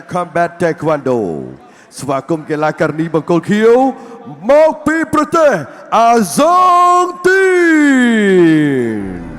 Combat Taekwondo ស្វាគមន៍កីឡាករនីបង្គោលខៀវមកពីប្រទេសអាហ្សង់ទីន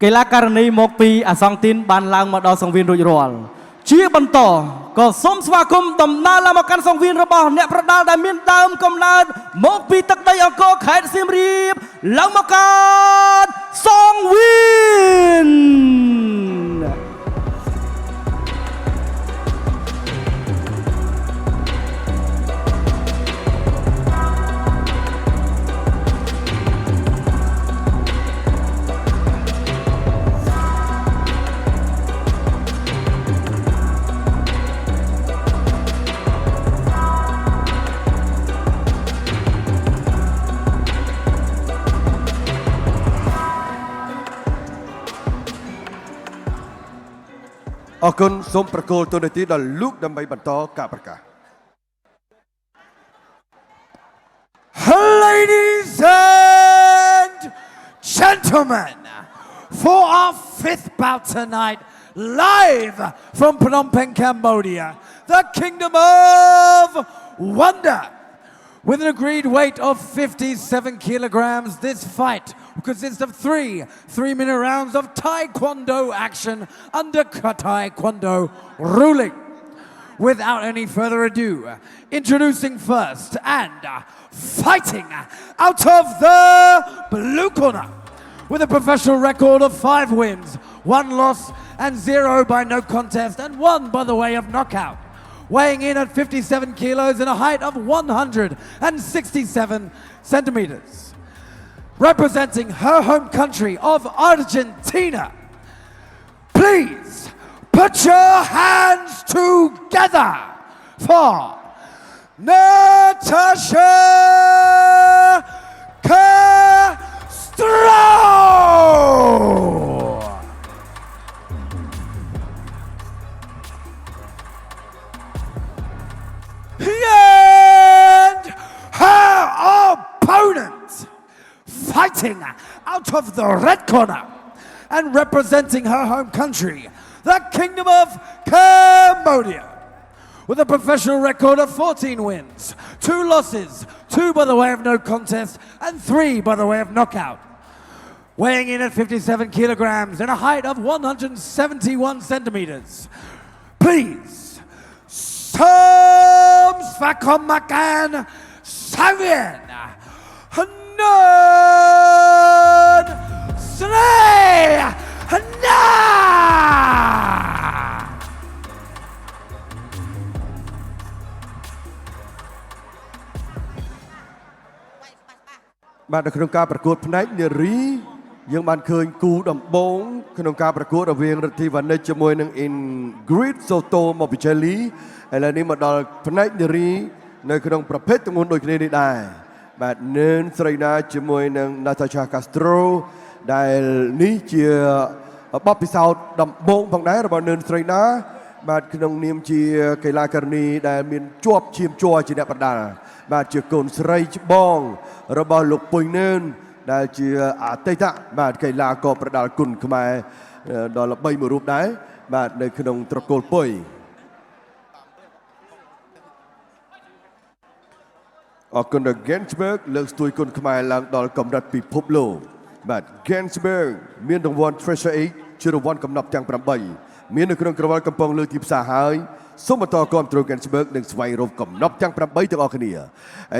កីឡាករនីមកពីអាសង់ទីនបានឡើងមកដល់សង្វៀនរួចរាល់ជាបន្តក៏សូមស្វាគមន៍ដំណើរឡើងមកកាន់សង្វៀនរបស់អ្នកប្រដាល់ដែលមានដើមកំណើតមកពីទឹកដីអង្គរខេត្តសៀមរាបឡើងមកកាន់សង្វៀន អរគុណសូមប្រកល់ទូនាទីដល់លោកដើម្បីបន្តការប្រកាស Ladies and gentlemen, for our fifth bout tonight, live from Phnom Penh, Cambodia, the Kingdom of Wonder. With an agreed weight of 57 kilograms, this fight consists of three 3-minute rounds of Taekwondo action under Taekwondo ruling. Without any further ado, introducing first and fighting out of the blue corner with a professional record of 5 wins, 1 loss and 0 by no contest and 1 by the way of knockout. Weighing in at 57 kilos and a height of 167 centimeters. Representing her home country of Argentina. Please put your hands together for Natasha Castro! And her opponent fighting out of the red corner and representing her home country, the Kingdom of Cambodia, with a professional record of 14 wins, 2 losses, 2 by the way of no contest and 3 by the way of knockout. Weighing in at 57 kilograms and a height of 171 centimeters. Please, Som Svakomakan Savien Hanan Snay Hana! បាទនៅក្នុងការប្រកួតផ្នែកនារីយើងបានឃើញគូដំបូងក្នុងការប្រកួតរវាងរិទ្ធីវណ្ណិចជាមួយនឹង Ingrid Soto មកពី Chile ឥឡូវនេះមកដល់ផ្នែកនារីនៅក្នុងប្រភេទទម្ងន់ដូចគ្នានេះដែរបាទនឿនស្រីណាជាមួយនឹង Natasha Castro ដែលនេះជាបទពិសោធន៍ដំបូងផងដែររបស់នឿនស្រីណាបាទក្នុងនាមជាកីឡាករនីដែលមានជាប់ឈាមជ័រជាអ្នកប្រដាល់បាទជាកូនស្រីច្បងរបស់លោកពុយនឿនដែលជាអតីតបាទកីឡាករប្រដាល់គុណខ្មែរដ៏ល្បីមួយរូបដែរបាទនៅក្នុងត្រកូលពុយអរគុណដល់ Gensberg លើកស្ទួយគុណខ្មែរឡើងដល់កម្រិតពិភពលោកបាទ Gensberg មានរង្វាន់ Treasure 8ជារង្វាន់កំណប់ទាំង8មាននៅក្នុងក្រវិលកំពុងលើកទីផ្សារហើយ សូមបន្តគាំទ្រកាន់ស្បើកនិងស្វែងរកកំណប់ទាំង8ទាំងអស់គ្នាឥ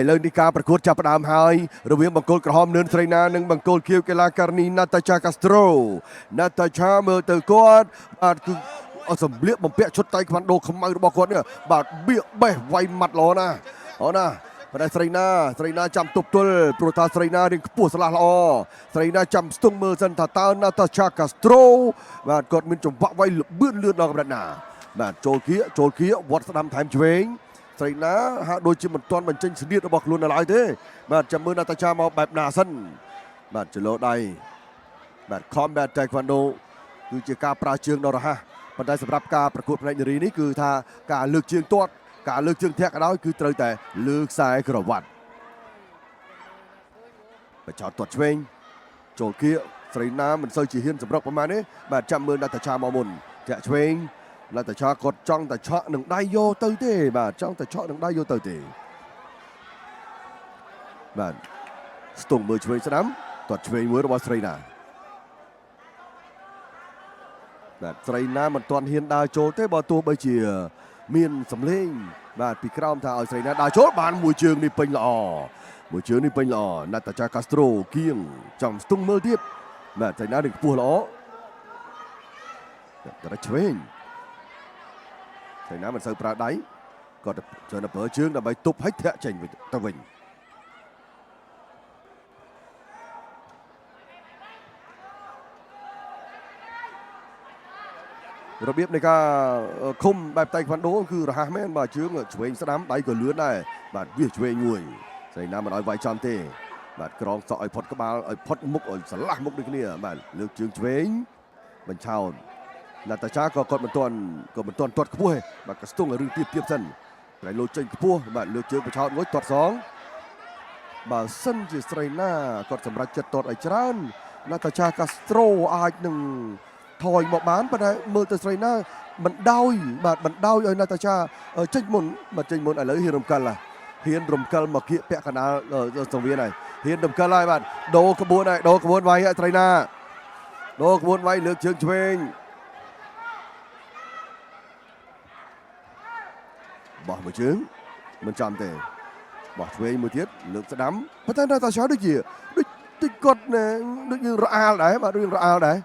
ឡូវនេះការប្រកួតចាប់ផ្ដើមហើយរវាងបង្គោលក្រហមនឿនស្រីណានិងបង្គោលខៀវកីឡាការិនី Natasha Castro Natasha មើលទៅគាត់បាទគឺសម្លៀកបំពាក់ឈុតតៃខ្វាន់ដូខ្មៅរបស់គាត់នេះបាទបៀកបេះវាយម៉ាត់ល្អណាអូណាប៉ុន្តែស្រីណាចាំទប់ទល់ព្រោះថាស្រីណារៀងខ្ពស់ស្លាស់ល្អស្រីណាចាំស្ទង់មើលសិនថាតើ Natasha Castro បាទគាត់មានចង្វាក់វាយលឿនដល់កម្រិតណាបាទចូលគៀវត្តស្ដាំថែមឆ្វេងស្រីណាហាក់ដូចជាមិនទាន់បញ្ចេញស្នៀតរបស់ខ្លួននៅឡើយទេបាទចាំមើល Natasha មកបែបណាសិនបាទចលោដៃបាទ Combat Taekwondo គឺជាការប្រើជើងដ៏រហ័សប៉ុន្តែសម្រាប់ការប្រកួតផ្នែកនារីនេះគឺថាការលើកជើងទាត់ការលើកជើងធាក់ក៏ដោយគឺត្រូវតែលើខ្សែក្រវ៉ាត់បញ្ចោតទាត់ឆ្វេងចូលគៀកស្រីណាមិនសូវជាហ៊ានសម្រុកប្រហែលនេះបាទចាំមើល Natasha មកមុនធាក់ឆ្វេង Natasha គាត់ចង់តែឆក់នឹងដៃយកទៅទេបាទចង់តែឆក់នឹងដៃយកទៅទេបាទស្ទង់មើលឆ្វេងស្ដាំទាត់ឆ្វេងមួយរបស់ស្រីណាបាទស្រីណាមិនទាន់ហ៊ានដើរចូលទេបើទោះបីជាមានសម្លេងបាទពីក្រោមថាឲ្យស្រីណាដើរចូលបានមួយជើងនេះពេញល្អNatasha Castro គៀងចំស្ទង់មើលទៀតបាទស្រីណានឹងខ្ពស់ល្អតែឆ្វេងស្រីណាមិនសូវប្រើដៃគាត់ចូលទៅប្រើជើងដើម្បីទប់ឲ្យធាក់ចេញទៅវិញរបៀបនៃការឃុំបែបតៃខ្វាន់ដូគឺរហ័សមែនបាទជើងឆ្វេងស្ដាំដៃក៏លឿនដែរបាទវាឆ្វេងមួយស្រីណាមិនឲ្យវាយចំទេបាទក្រងសក់ឲ្យផុតក្បាលឲ្យផុតមុខឲ្យឆ្លាស់មុខដូចគ្នាបាទលើកជើងឆ្វេងបញ្ឆោត Natasha ក៏គាត់មិនទាន់ទាត់ខ្ពស់ទេបាទក៏ស្ទង់រឿងទៀបសិនតែលោចេញខ្ពស់បាទលើកជើងបញ្ឆោតមួយទាត់សងបើសិនជាស្រីណាគាត់សម្រេចចិត្តទាត់ឲ្យច្រើន Natasha Castro អាចនឹងថយមកបានប៉ុន្តែមើលទៅស្រីណាបណ្ដោយឲ្យ Natasha ចេញមុនឥឡូវហ៊ានរំកិលមកគៀកពាក់កណ្ដាលសង្វៀនហើយហ៊ានរំកិលហើយបាទដូរក្បួនវាយស្រីណាដូរក្បួនវាយលើកជើងឆ្វេងបោះមួយជើងមិនចំទេបោះឆ្វេងមួយទៀតលើកស្ដាំប៉ុន្តែ Natasha ដូចគាត់ដូចយើងរអាលដែរបាទរឿងរអាលដែរ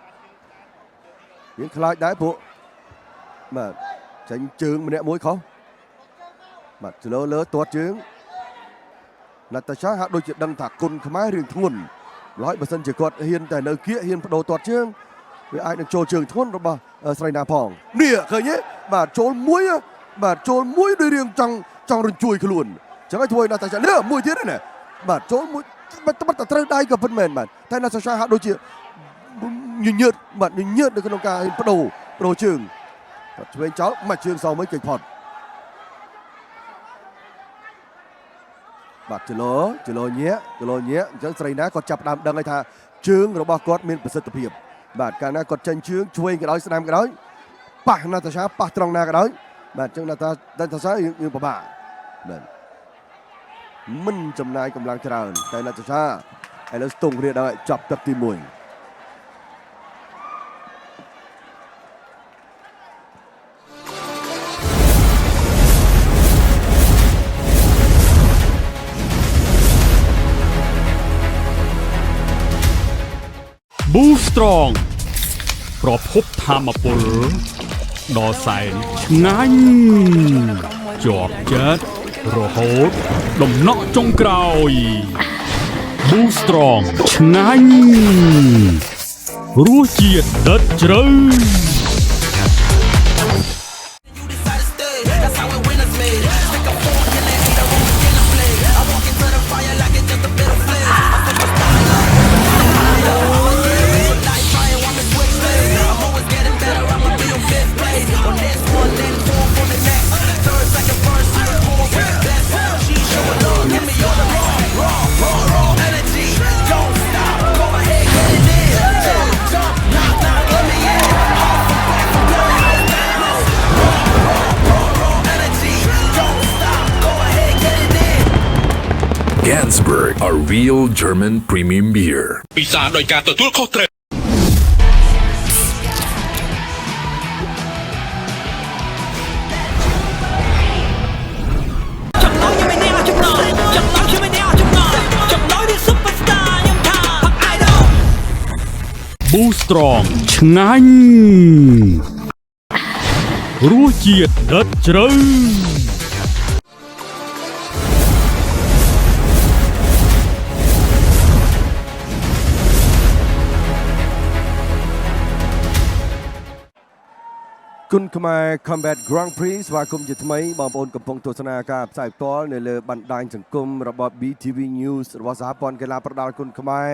យើងខ្លាចដែរពួកបាទចេញជើងម្នាក់មួយខុសបាទចលោលើទាត់ជើង Natasha ហាក់ដូចជាដឹងថាគុណខ្មែររឿងធ្ងន់ឡើយបើសិនជាគាត់ហ៊ានតែនៅគៀកហ៊ានបដូរទាត់ជើងវាអាចនឹងចូលជើងធ្ងន់របស់ស្រីណាផងនេះឃើញទេបាទចូលមួយដោយរឿងចង់រញ្ជួយខ្លួនអញ្ចឹងឲ្យធ្វើឲ្យ Natasha នេះមួយទៀតណាបាទចូលមួយបាត់តែត្រូវដៃក៏ពិតមែនបាទតែ Natasha ហាក់ដូចជាញញើតនៅក្នុងការបដូរជើងគាត់ឆ្វេងចោលមកជើងសងមួយគេផុតបាទចលោញាក់អញ្ចឹងស្រីណាគាត់ចាប់ដើមដឹងហើយថាជើងរបស់គាត់មានប្រសិទ្ធភាពបាទកាលណាគាត់ចេញជើងឆ្វេងក៏ដោយស្ដាំក៏ដោយប៉ះ Natasha ប៉ះត្រង់ណាក៏ដោយបាទអញ្ចឹង Natasha យើងពិបាកបាទមិនចំណាយកម្លាំងច្រើនតែ Natasha ឥឡូវស្ទង់រៀបដល់ចាប់ទឹកទី1Boost Strong ប្រភពធម្មពលដ៏សែនឆ្ងាញ់ជាប់ចិត្តរហូតដំណក់ចុងក្រោយ Boost Strong ឆ្ងាញ់រសជាតិដិតជ្រៅGansberg, a real German premium beer. ពិសាដោយការទទួលខុសត្រូវ Strong ឆ្ងាញ់រសជាតិដិតជ្រៅគុណខ្មែរ Combat Grand Prix ស្វាគមន៍ជាថ្មីបងប្អូនកំពុងទស្សនាការផ្សាយផ្ទាល់នៅលើបណ្ដាញសង្គមរបស់ BTV News របស់សហព័ន្ធកីឡាប្រដាល់គុណខ្មែរ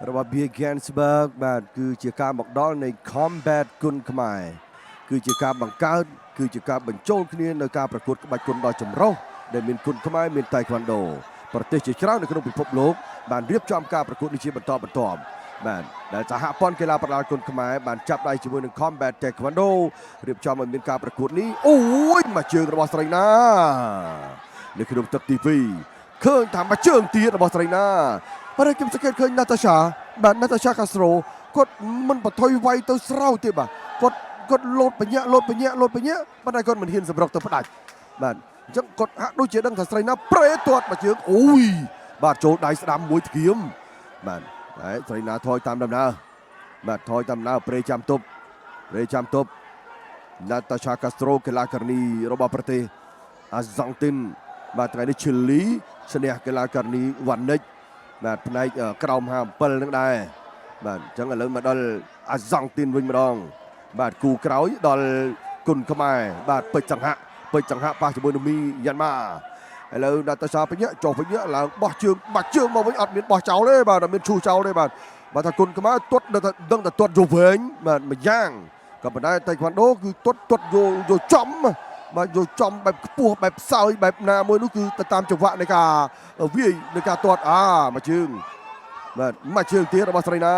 របស់ Biegensberg បាទគឺជាការមកដល់នៃ Combat គុណខ្មែរគឺជាការបង្កើតគឺជាការបញ្ចូលគ្នានៅការប្រកួតក្បាច់គុណដ៏ចម្រុះដែលមានគុណខ្មែរមានតៃក្វាន់ដូប្រទេសជាច្រើននៅក្នុងពិភពលោកបានរៀបចំការប្រកួតនេះជាបន្តបន្ទាប់បាទដែលសហព័ន្ធកីឡាប្រដាល់គុណខ្មែរបានចាប់ដៃជាមួយនឹង Combat Taekwondo រៀបចំឲ្យមានការប្រកួតនេះអូយមួយជើងរបស់ស្រីណានៅក្នុងទឹកទី2ឃើញថាមួយជើងទៀតរបស់ស្រីណាប៉ុន្តែខ្ញុំសង្កេតឃើញ Natasha បាទ Natasha Castro គាត់មិនបន្ថយវាយទៅស្រោចទេបាទគាត់លោតបញ្ញាក់ប៉ុន្តែគាត់មិនហ៊ានសម្រុកទៅផ្ដាច់បាទអញ្ចឹងគាត់ហាក់ដូចជាដឹងថាស្រីណាប្រេទាត់មួយជើងអូយបាទចូលដៃស្ដាំមួយធ្គាមបាទហើយស្រីណាថយតាមដំណើរបាទថយតាមដំណើរប្រេចាំទប់ Natasha Castro កីឡាករនីរបស់ប្រទេសអាហ្សង់ទីនបាទថ្ងៃនេះឈីលីឈ្នះកីឡាករនីវ៉ានិចបាទផ្នែកក្រោម57នឹងដែរបាទអញ្ចឹងឥឡូវមកដល់អាហ្សង់ទីនវិញម្ដងបាទគូក្រោយដល់គុណខ្មែរបាទពេជ្រចង្ហាក់ប៉ះជាមួយនឹងមីយ៉ាន់ម៉ាឥឡូវ Natasha បញ្ញាចុះបញ្ញាឡើងបោះជើងបាច់ជើងមកវិញអត់មានបោះចោលទេបាទអត់មានឈូសចោលទេបាទថាគុណខ្មែរទាត់ដឹងតែទាត់យកវែងបាទមួយយ៉ាងក៏ប៉ុន្តែតៃក្វាន់ដូគឺទាត់យកចំបាទយកចំបែបខ្ពស់បែបផ្សោយបែបណាមួយនោះគឺទៅតាមចង្វាក់នៃការវាយនៃការទាត់មួយជើងបាទមួយជើងទៀតរបស់ស្រីណា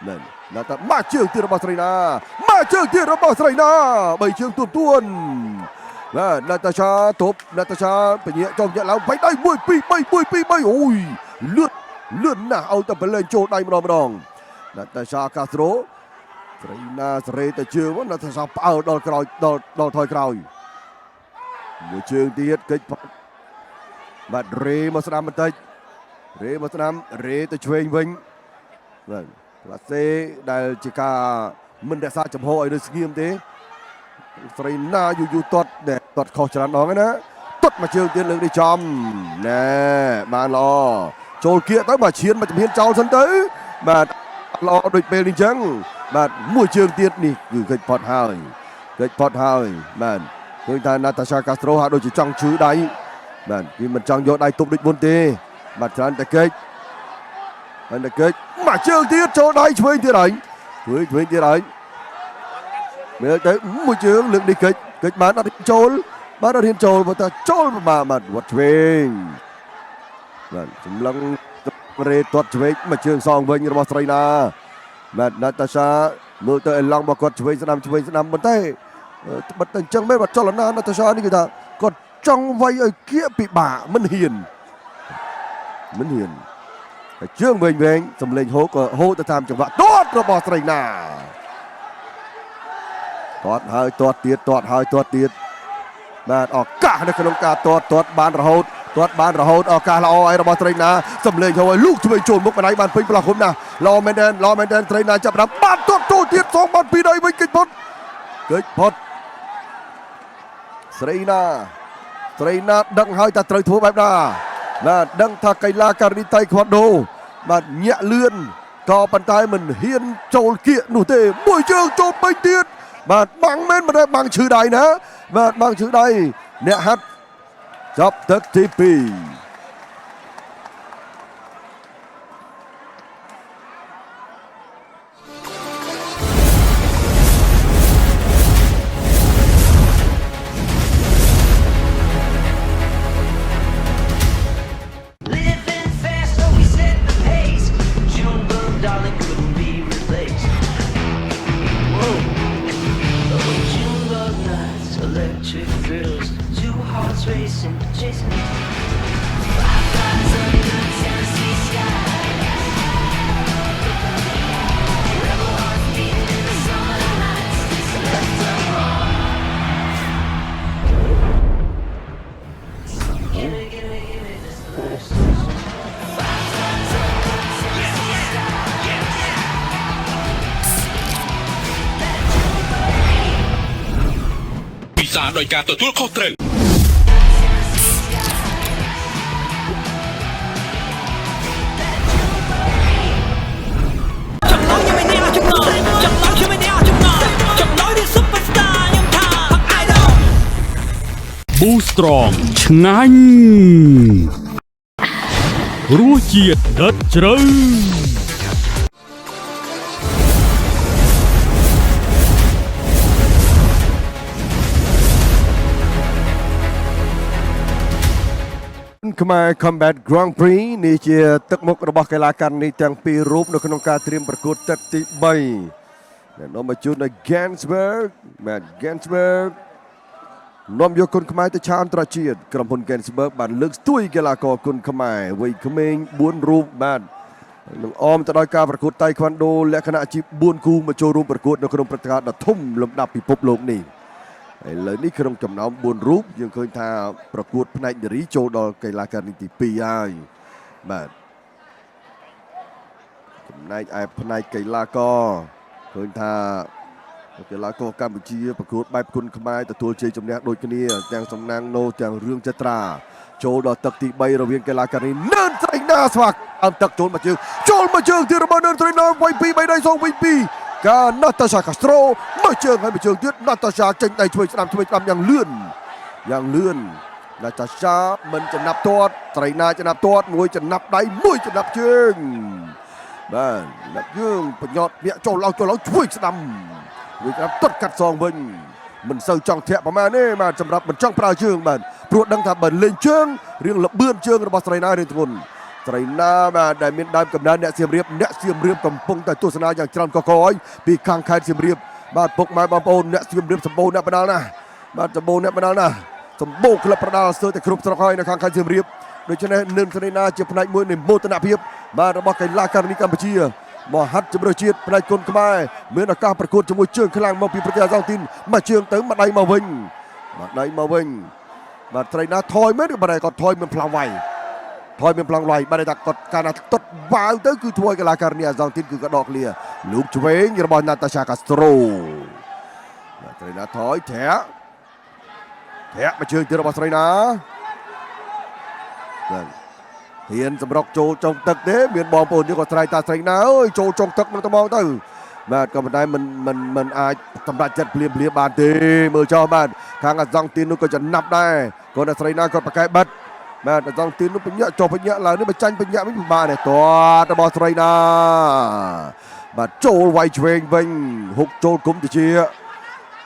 បាទតែមួយជើងទៀតរបស់ស្រីណា3ជើងទួនបាទ Natasha ទប់ Natasha បញ្ញាចុះយកឡើង3ដៃ1 2 3អូយលឿនណាស់ឲ្យតែបលែងចូលដៃម្ដង Natasha Castro ស្រីណាសេរីតែជើងមក Natasha ផ្អើលដល់ក្រោយដល់ថយក្រោយមួយជើងទៀតកិច្ចបាទរេមកស្ដាំបន្តិចរេទៅឆ្វេងវិញបាទក្លាសេដែលជាការមិនរក្សាចំហឲ្យនៅស្ងៀមទេស្រីណាយូទាត់ខុសច្រើនដងណាទាត់មួយជើងទៀតលើកនេះចំណែបានល្អចូលគៀកទៅបាទឈានមកជំហានចោលសិនទៅបាទល្អដូចពេលនេះអញ្ចឹងបាទមួយជើងទៀតនេះគឺកិច្ចផុតហើយបាទឃើញថា Natasha Castro ហាក់ដូចជាចង់ឈឺដៃបាទវាមិនចង់យកដៃទប់ដូចមុនទេបាទច្រើនតែកិច្ចមួយជើងទៀតចូលដៃឆ្វេងទៀតហើយមើលទៅមួយជើងលើកនេះកិច្ចបានអត់ចូលបើថាចូលប្រមាណបាទវត្តឆ្វេងបាទសម្លឹងរេទាត់ឆ្វេងមួយជើងសងវិញរបស់ស្រីណាបាទ Natasha មើលទៅឲ្យឡងមកគាត់ឆ្វេងស្ដាំប៉ុន្តែបិទតែអញ្ចឹងមែនបាទចលនា Natasha នេះគឺថាគាត់ចង់វាយឲ្យគៀកពិបាកមិនហ៊ានហើយជើងវែងសំលេងហូរទៅតាមចង្វាក់ទាត់របស់ស្រីណាទាត់ហើយទាត់ទៀតបាទឱកាសនៅក្នុងការទាត់បានរហូតឱកាសល្អឲ្យរបស់ត្រីណាសំលេងហូរឲ្យលូកឆ្វេងចូលមុខបណ្ដៃបានពេញផ្លោះគុំណាល្អមែនទែនត្រីណាចាប់ដាក់បានទាត់ចូលទៀតសងបានពីដៃវិញកិច្ចផុតស្រីណាដឹងហើយថាត្រូវធ្វើបែបណាបាទដឹងថាកីឡាករនីតៃក្វាន់ដូបាទញាក់លឿនក៏ប៉ុន្តែមិនហ៊ានចូលគៀកនោះទេមួយជើងចូលពេញទៀតបាទបាំងមែនមិនได้បាំងឈឺដៃណាបាទបាំងឈឺដៃអ្នកហាត់ចាប់ទឹកទី2 ពិសាដោយការទទួលខុសត្រូវ Boo Strong ឆ្ងាញ់រសជាតិដិតជ្រៅ ខ្មែរ Combat Grand Prix នេះជាទឹកមុខរបស់កីឡាករនេះទាំងពីររូបនៅក្នុងការត្រៀមប្រកួតទឹកទី3ដែលនាំមកជូនដល់ Gensberg បាទ Gensberg នាំយកគុណខ្មែរទៅឆាកអន្តរជាតិក្រុមហ៊ុន Gensberg បានលើកស្ទួយកីឡាករគុណខ្មែរវ័យក្មេង4រូបបាទនឹងអមទៅដោយការប្រកួតតៃក្វាន់ដូលក្ខណៈជា4គូមកចូលរួមប្រកួតនៅក្នុងព្រឹត្តិការណ៍ដ៏ធំលំដាប់ពិភពលោកនេះឥឡូវនេះក្នុងចំណោម4រូបយើងឃើញថាប្រកួតផ្នែកនារីចូលដល់កីឡាករនេះទី2ហើយបាទចំណែកឯផ្នែកកីឡាករឃើញថាកីឡាករកម្ពុជាប្រកួតបែបគុណខ្មែរទទួលជ័យជំនះដូចគ្នាទាំងសំណាងណូទាំងរឿងចត្រាចូលដល់ទឹកទី3រវាងកីឡាករនេះនឿនត្រៃណាស្វាក់អមទឹកចូលមកជើងទៀតរបស់នឿនត្រៃណាវាយ2 3ដៃសងវិញ2កាណាតាសាកាស្ត្រូមកជើងហើយមកជើងទៀតណាតាសាចេញដៃឆ្វេងស្ដាំយ៉ាងលឿនណាតាសាមិនចំណាប់ទាត់ត្រៃណាចំណាប់ទាត់មួយចំណាប់ដៃមួយចំណាប់ជើងបាទដាក់យើងបញ្ញត់វាចូលឡើងឆ្វេងស្ដាំវាក្រាបទាត់កាត់សងវិញមិនសូវចង់ធាក់ប្រមាណទេបាទសម្រាប់មិនចង់ប្រើជើងបាទព្រោះដឹងថាបើលេងជើងរៀងលបឿនជើងរបស់ស្រីណារៀងធ្ងន់ស្រីណាបាទដែលមានដើមកំណើតអ្នកសៀមរាបកំពុងតែទស្សនាយ៉ាងច្រើនកកហើយពីខាងខេត្តសៀមរាបបាទពុកម៉ែបងប្អូនអ្នកសៀមរាបសម្បូរអ្នកបដាលណាបាទសម្បូរអ្នកបដាលណាសម្បូរក្លឹបបដាលស្ទើរតែគ្រប់ស្រុកហើយនៅខាងខេត្តសៀមរាបដូច្នេះនឿនស្រីណាជាផ្នែកមួយនៃមោទនភាពបាទរបស់កីឡាករនីកម្ពុជាមហាត់ជម្រើសជាតិផ្នែកគុណខ្មែរមានឱកាសប្រកួតជាមួយជើងខ្លាំងមកពីប្រទេសអាសង់ទីនមកជើងទៅមកដៃមកវិញបាទត្រីណាថយមែនបាទគាត់ថយមានផ្លាំងវាយបាទតែគាត់កាលណាតុតវាវទៅគឺធ្វើឲ្យកីឡាករនេះអាសង់ទីនគឺក៏ដកលាលោកឆ្វេងរបស់ណាតាសាកាស្ត្រូបាទត្រីណាថយធាក់មកជើងទៀតរបស់ត្រីណាបាទហ៊ានសម្រុកចូលចុងទឹកទេមានបងប្អូនយើងក៏ស្រែកតាស្រីណាអើយចូលចុងទឹកនឹងត្មងទៅបាទក៏ប៉ុន្តែមិនអាចសម្រេចចិត្តភ្លាមបានទេមើលចោលបាទខាងអាសង់ទីននោះក៏ចំណាប់ដែរគាត់តែស្រីណាគាត់ប្រកែបិទបាទអាសង់ទីននោះបញ្ញាក់ចុះបញ្ញាក់ឡើងនេះបញ្ចាញ់បញ្ញាក់វិញពិបាកដែរទាត់របស់ស្រីណាបាទចូលវាយឆ្វេងវិញហុកចូលគុំទៅជា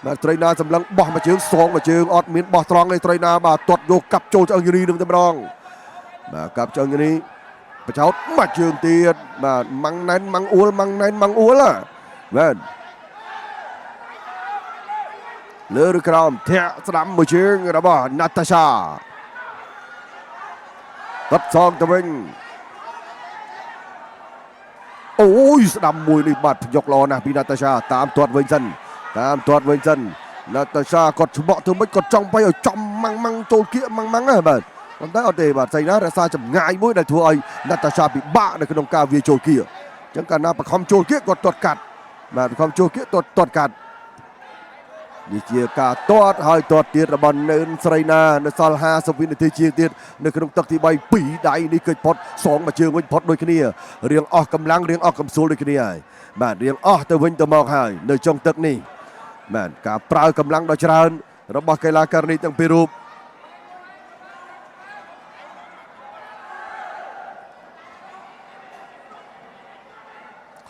បាទស្រីណាសម្លឹងបោះមួយជើងសងមួយជើងអត់មានបោះត្រង់ទេស្រីណាបាទទាត់យកកាប់ចូលឆ្អឹងរីនឹងតែម្ដងបាទកាប់ឆ្អឹងនេះបចោតមកជើងទៀតបាទម៉ាំងណែនម៉ាំងអ៊ូលបាទលើឬក្រោមធាក់ស្ដាំមួយជើងរបស់ណាតាសាតាត់សងទៅវិញអូយស្ដាំមួយនេះបាទយកល្អណាស់ពីណាតាសាតាមទាត់វិញសិនណាតាសាគាត់ច្បក់ទៅមិនគាត់ចង់ឲ្យចំម៉ាំងចូលគៀកម៉ាំងហ្នឹងបាទប៉ុន្តែអត់ទេបាទស្រីណារក្សាចម្ងាយមួយដែលធ្វើឲ្យណាតាសាពិបាកនៅក្នុងការវាចូលគៀកអញ្ចឹងកាលណាបខំចូលគៀកគាត់ទាត់កាត់បាទបខំចូលគៀកទាត់កាត់នេះជាការទាត់ហើយទាត់ទៀតរបស់នឿនស្រីណានៅសល់50វិនាទីជាងទៀតនៅក្នុងទឹកទី3 2ដៃនេះគឺផុតសងមួយជើងវិញផុតដូចគ្នារៀងអស់កម្លាំងរៀងអស់កំសួលដូចគ្នាហើយបាទរៀងអស់ទៅវិញទៅមកហើយនៅចុងទឹកនេះបាទការប្រើកម្លាំងដ៏ច្រើនរបស់កីឡាករនេះទាំងពីររូប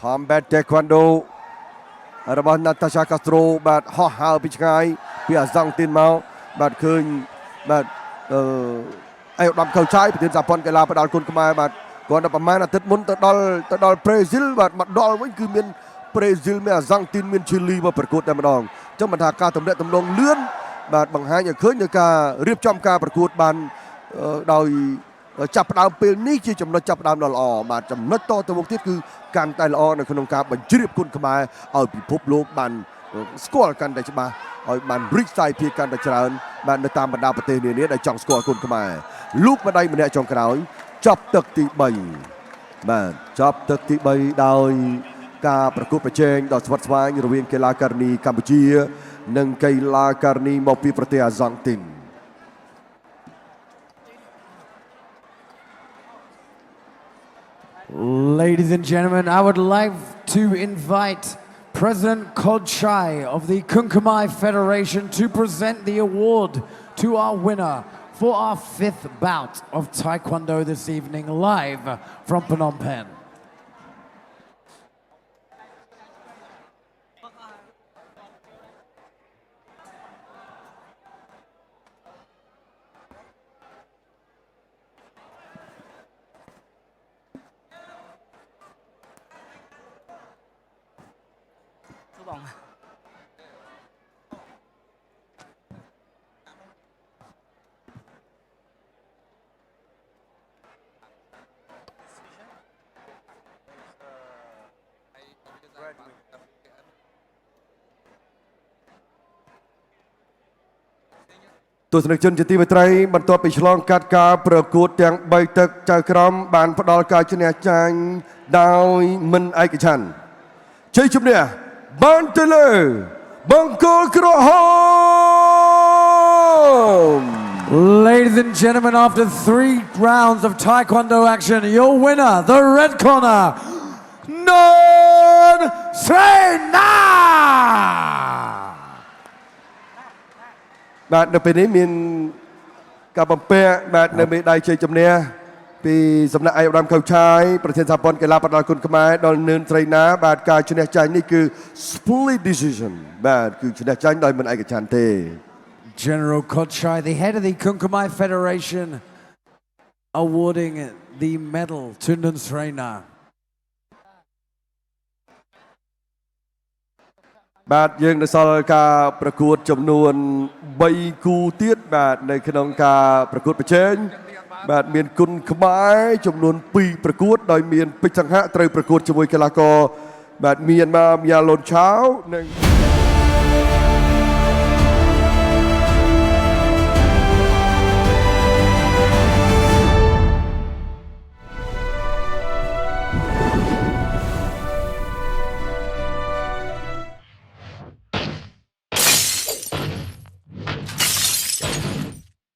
Combat Taekwondo របស់ Natasha Castro បាទហោះហើរពីឆ្ងាយពីអាសង់ទីនមកបាទឃើញបាទអេឧត្តមខៅឆាយប្រធានសហព័ន្ធកីឡាផ្ដាល់គុណខ្មែរបាទគាត់តែប្រហែលអាទិត្យមុនទៅដល់ប្រេស៊ីលបាទមកដល់វិញគឺមានប្រេស៊ីលមានអាសង់ទីនមានឈីលីមកប្រកួតតែម្ដងអញ្ចឹងមិនថាការទំនាក់ទំនងលឿនបាទបង្ហាញឲ្យឃើញនៅការរៀបចំការប្រកួតបានដោយចាប់ផ្ដើមពេលនេះជាចំណុចចាប់ផ្ដើមដ៏ល្អបាទចំណុចតទៅមុខទៀតគឺកាន់តែល្អនៅក្នុងការបញ្ជ្រាបគុណខ្មែរឲ្យពិភពលោកបានស្គាល់កាន់តែច្បាស់ឲ្យបានរីកសាយភាយកាន់តែច្រើនបាទនៅតាមបណ្ដាប្រទេសនានាដែលចង់ស្គាល់គុណខ្មែរលោកម្ដាយម្នាក់ចុងក្រោយចប់ទឹកទី3បាទចប់ទឹកទី3ដោយការប្រកួតប្រជែងដ៏ស្វិតស្វាញរវាងកីឡាករនីកម្ពុជា និងកីឡាការិនីមកពីប្រទេសអាសង់ទីន Ladies and gentlemen, I would like to invite President Kodchai of the Kunkumai Federation to present the award to our winner for our 5th bout of Taekwondo this evening, live from Phnom Penh. Vâng. ទស្សនិកជនជាទីមេត្រីបន្ទាប់ពីឆ្លងកាត់ការប្រកួតទាំង3ទឹកចៅក្រមបានផ្ដល់ការឈ្នះចាញ់ដោយមិនឯកច្ឆន្ទជ័យជំនះបានទៅលើបង្គោលក្រហម Ladies and gentlemen, after 3 rounds of Taekwondo action, your winner, the red corner, Non Srena! បាទនៅពេលនេះមានការបំពាក់បាទនៅមេដាយជ័យជំនះពីសំណាក់ឯកឧត្តមកៅឆាយប្រធានសហព័ន្ធកីឡាប្រដាល់គុណខ្មែរដល់នឿនស្រីណាបាទការឈ្នះចាញ់នេះគឺ split decision បាទគឺឈ្នះចាញ់ដោយមិនឯកច្ឆន្ទទេ General Kodchai, the head of the Kunkumai Federation, awarding the medal to Non Srena. បាទយើងនៅសល់ការប្រកួតចំនួន3គូទៀតបាទនៅក្នុងការប្រកួតប្រជែងបាទមានគុណខ្មែរចំនួន2ប្រកួតដោយមានពេជ្រសង្ហៈត្រូវប្រកួតជាមួយកីឡាករបាទមានយ៉ាឡូនឆាវនិង